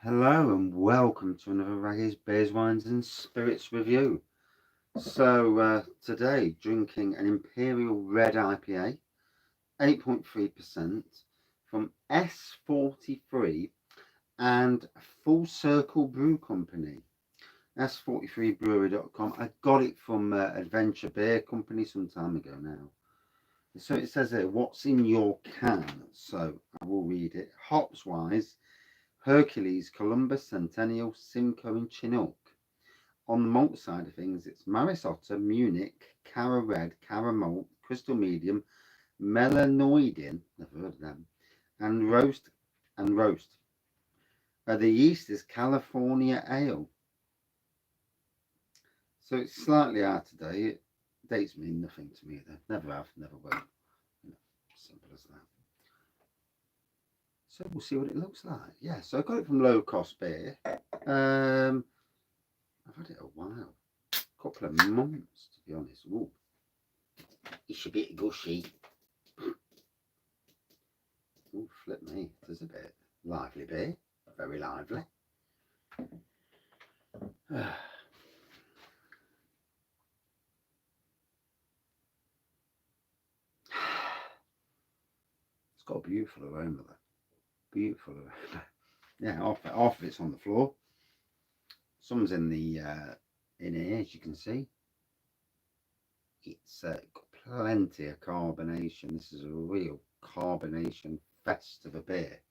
Hello and welcome to another Raggy's Beers, Wines and Spirits review. So today drinking an Imperial Red IPA, 8.3% from S43 and Full Circle Brew Company. S43Brewery.com. I got it from Adventure Beer Company some time ago now. So it says here, what's in your can? So I will read it. Hops wise, Hercules, Columbus, Centennial, Simcoe and Chinook. On the malt side of things, it's Maris Otter, Munich, Cara Red, Cara Malt, Crystal Medium, Melanoidin, never heard of them, and Roast. The yeast is California Ale. So it's slightly out of date. Dates mean nothing to me though. Never have, never will. Simple as that. So we'll see what it looks like. Yeah, so I got it from Low Cost Beer. I've had it a while. Couple of months to be honest. Ooh, it's a bit gushy. Ooh, flip me. There's a bit lively beer. Very lively. It's got a beautiful aroma though. Beautiful aroma. Yeah, half of it's on the floor. Some's in the in here, as you can see. It's got plenty of carbonation. This is a real carbonation fest of a beer.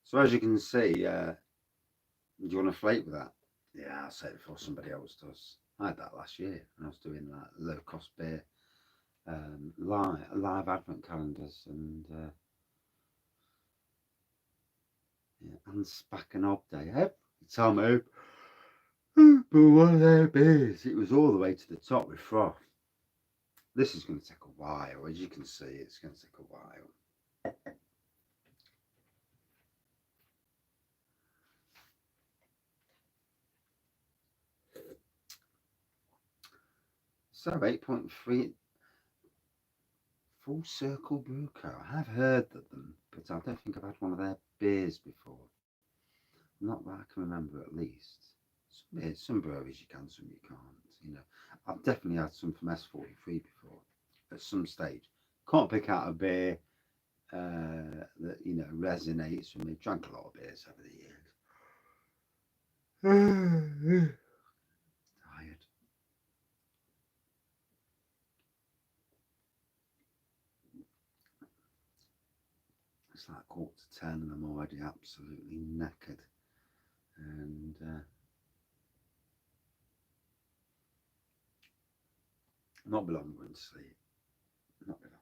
So as you can see, do you want to flake with that? Yeah, I'll say it before somebody else does. I had that last year when I was doing like low cost beer live advent calendars and and Spack and Ob Day. Every time I but one of their beers, it was all the way to the top with froth. This is going to take a while, as you can see. It's going to take a while. So 8.3 Full Circle Brew Co. I have heard of them, but I don't think I've had one of their beers before. Not that I can remember, at least. Some breweries you can, some you can't. You know, I've definitely had some from S43 before at some stage. Can't pick out a beer that resonates with me. Drank a lot of beers over the years. Tired. It's like 9:45 and I'm already absolutely knackered. And not be long going to sleep. Not be long.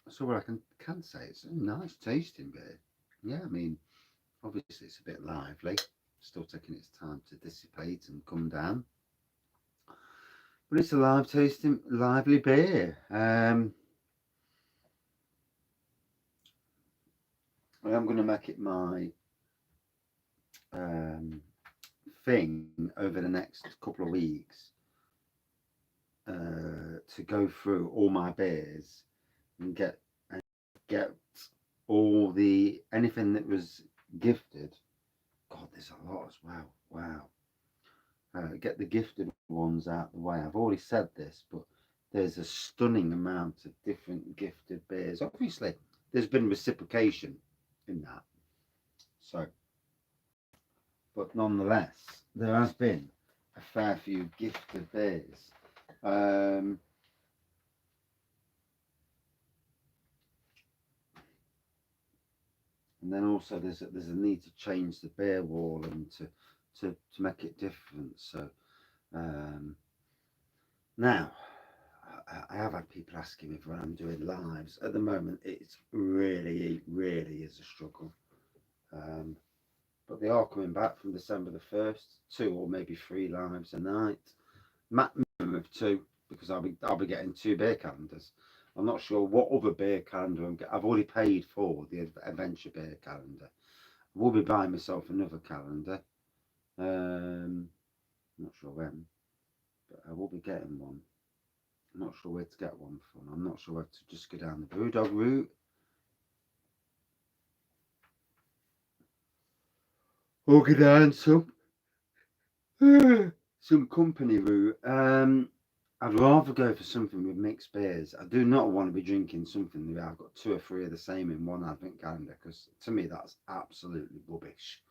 So what I can say, it's a nice tasting beer. Yeah, I mean, obviously it's a bit lively, still taking its time to dissipate and come down. But it's a lively beer. I am going to make it my thing over the next couple of weeks to go through all my beers and get all the anything that was gifted. God, there's a lot as well. Wow. Get the gifted ones out of the way. I've already said this, but there's a stunning amount of different gifted beers. Obviously, there's been reciprocation in that. So, but nonetheless, there has been a fair few gifted beers. And then also there's a need to change the beer wall and to make it different. So now I have had people asking me when I'm doing lives. At the moment, it's really is a struggle. But they are coming back from December the 1st, 2 or maybe 3 lives a night. Minimum of 2 because I'll be getting 2 beer calendars. I'm not sure what other beer calendar I've already paid for the Adventure Beer calendar. I will be buying myself another calendar. Not sure when, but I will be getting one. I'm not sure where to get one from. I'm not sure whether to just go down the Brewdog route or go down some company route. I'd rather go for something with mixed beers. I do not want to be drinking something that I've got 2 or 3 of the same in one advent calendar, because to me that's absolutely rubbish.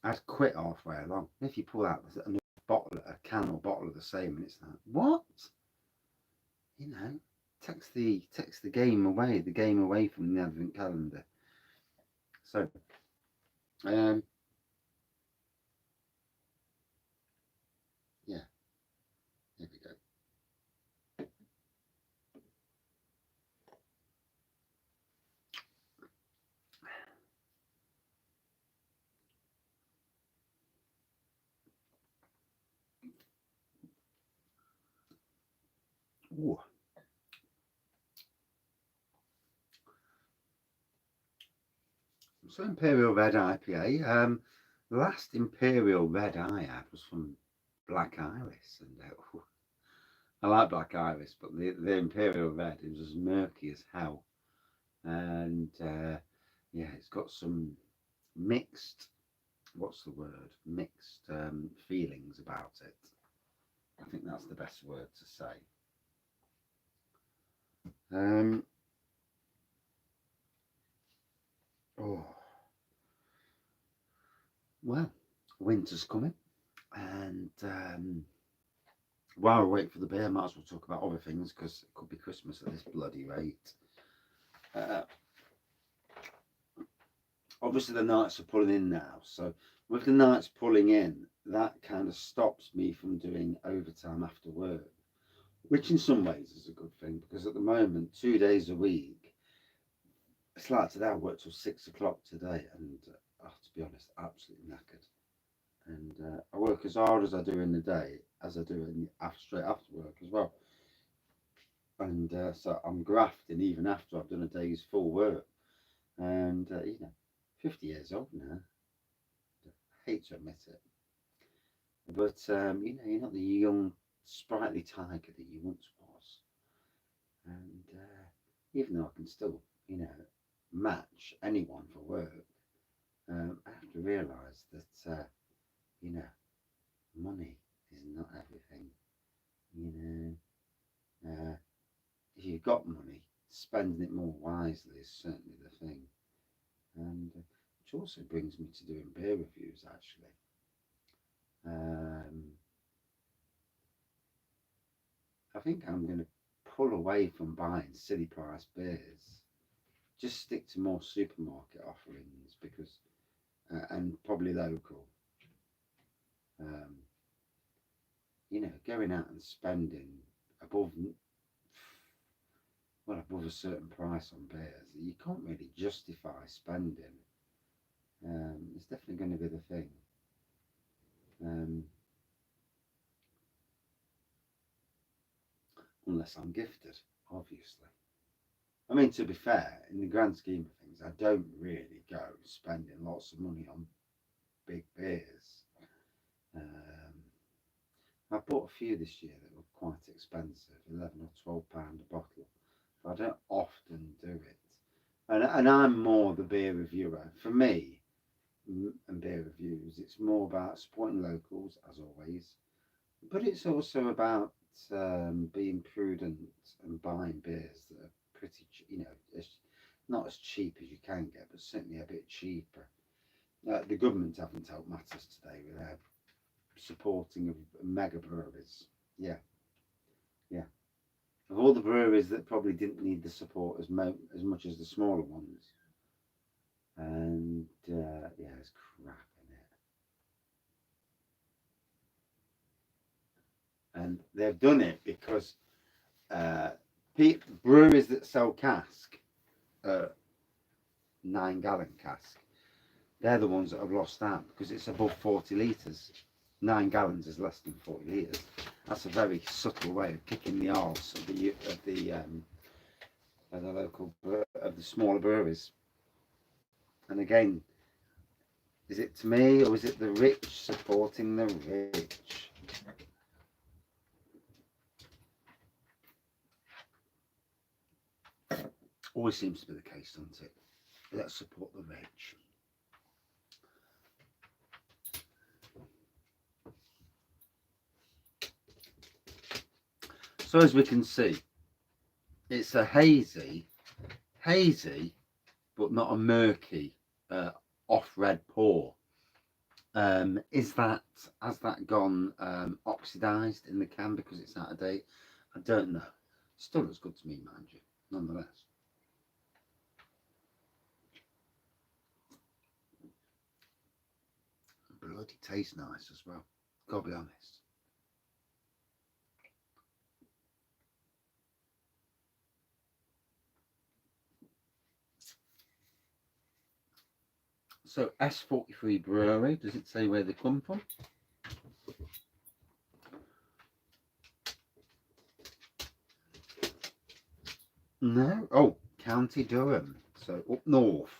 I'd quit halfway along. If you pull out a can or bottle of the same, and it's like, what? You know, takes the game away from the advent calendar. So, yeah, there we go. Ooh. So Imperial Red IPA. The last Imperial Red I had was from Black Iris, and I like Black Iris, but the Imperial Red is as murky as hell, and yeah, it's got some mixed. What's the word? Mixed feelings about it. I think that's the best word to say. Oh, well, winter's coming, and while we wait for the beer, I might as well talk about other things, because it could be Christmas at this bloody rate. Obviously, the nights are pulling in now, so with the nights pulling in, that kind of stops me from doing overtime after work, which in some ways is a good thing, because at the moment, 2 days a week, it's like today, I worked till 6 o'clock today, and to be honest, absolutely knackered. And I work as hard as I do in the day as I do straight after work as well. And so I'm grafting even after I've done a day's full work. And 50 years old now. I hate to admit it, but you're not the young, sprightly tiger that you once was. And even though I can still, match anyone for work, I have to realise that money is not everything. If you've got money, spending it more wisely is certainly the thing. And which also brings me to doing beer reviews, actually. I think I'm going to pull away from buying silly price beers. Just stick to more supermarket offerings, because, and probably local. Going out and spending above a certain price on beers, you can't really justify spending. It's definitely going to be the thing. Unless I'm gifted, obviously. I mean, to be fair, in the grand scheme of things, I don't really go spending lots of money on big beers. I bought a few this year that were quite expensive, 11 or £12 a bottle. But I don't often do it. And I'm more the beer reviewer. For me, and beer reviews, it's more about supporting locals, as always, but it's also about being prudent and buying beers that are pretty, not as cheap as you can get, but certainly a bit cheaper. The government haven't helped matters today with their supporting of mega breweries. Yeah, yeah. Of all the breweries that probably didn't need the support as much as the smaller ones, and yeah, it's crap in it. And they've done it because breweries that sell cask, 9-gallon cask, they're the ones that have lost out, because it's above 40 litres. 9 gallons is less than 40 litres. That's a very subtle way of kicking the arse of the local of the smaller breweries. And again, is it to me, or is it the rich supporting the rich? Always seems to be the case, doesn't it? Let's support the rich. So as we can see, it's a hazy, but not a murky, off red pour. Has that gone oxidized in the can because it's out of date? I don't know. Still looks good to me, mind you, nonetheless. Bloody tastes nice as well, gotta be honest. So S43 Brewery, does it say where they come from? No. Oh, County Durham. So up north.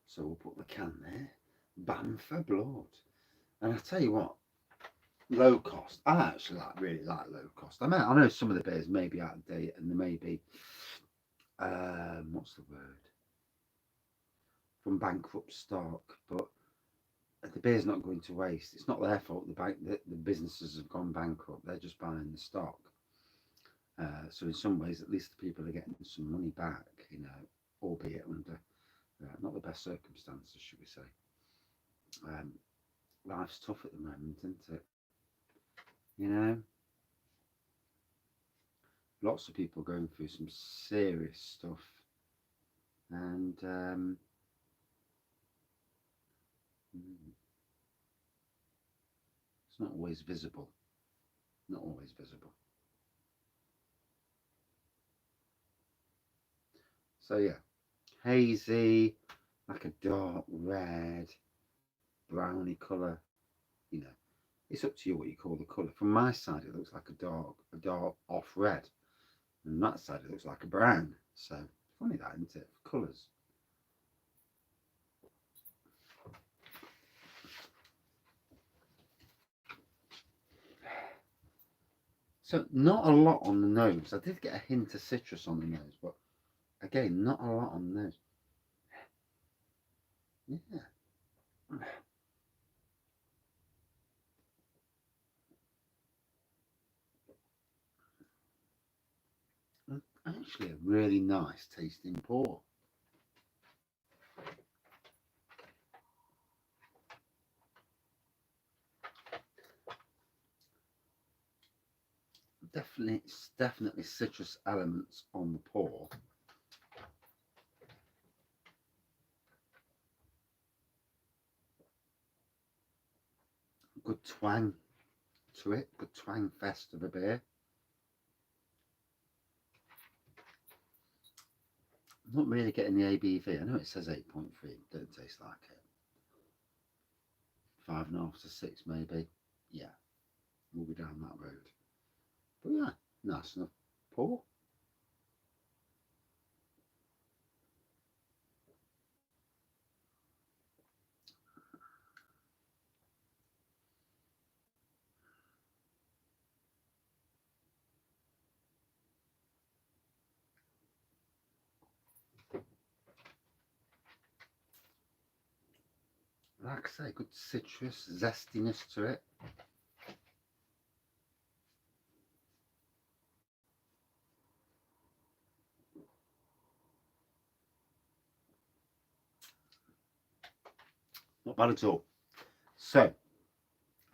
So we'll put the can there. Bantha blood. And I tell you what, low cost. I actually really like low cost. I know some of the beers may be out of date and they may be what's the word? From bankrupt stock, but the beer's not going to waste. It's not their fault. The businesses have gone bankrupt. They're just buying the stock. So in some ways, at least the people are getting some money back, you know, albeit under not the best circumstances, should we say. Life's tough at the moment, isn't it? You know, lots of people going through some serious stuff, and it's not always visible. Not always visible. So yeah, hazy, like a dark red, browny colour. You know, it's up to you what you call the colour. From my side, it looks like a dark off red, and that side it looks like a brown. So funny that, isn't it? Colours. So not a lot on the nose. I did get a hint of citrus on the nose, but again, not a lot on the nose. Yeah. Actually, a really nice tasting pour. Definitely citrus elements on the pour. Good twang to it, good twang fest of a beer. I'm not really getting the ABV. I know it says 8.3, don't taste like it. 5.5 to 6 maybe. Yeah, we'll be down that road. But yeah, nice enough pour. Like I say, good citrus zestiness to it. Not bad at all. So,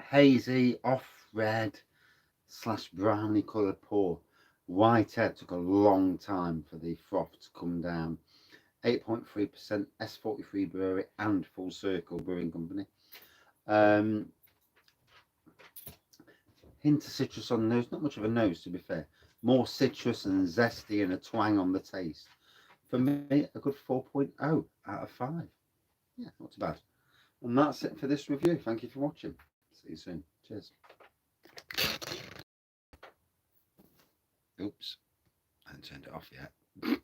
hazy, off red / browny coloured pour. Whitehead took a long time for the froth to come down. 8.3% S43 Brewery and Full Circle Brewing Company. Hint of citrus on the nose, not much of a nose to be fair. More citrus and zesty and a twang on the taste. For me, a good 4.0 out of 5. yeah, not too bad. And that's it for this review. Thank you for watching. See you soon. Cheers. Oops, I haven't turned it off yet.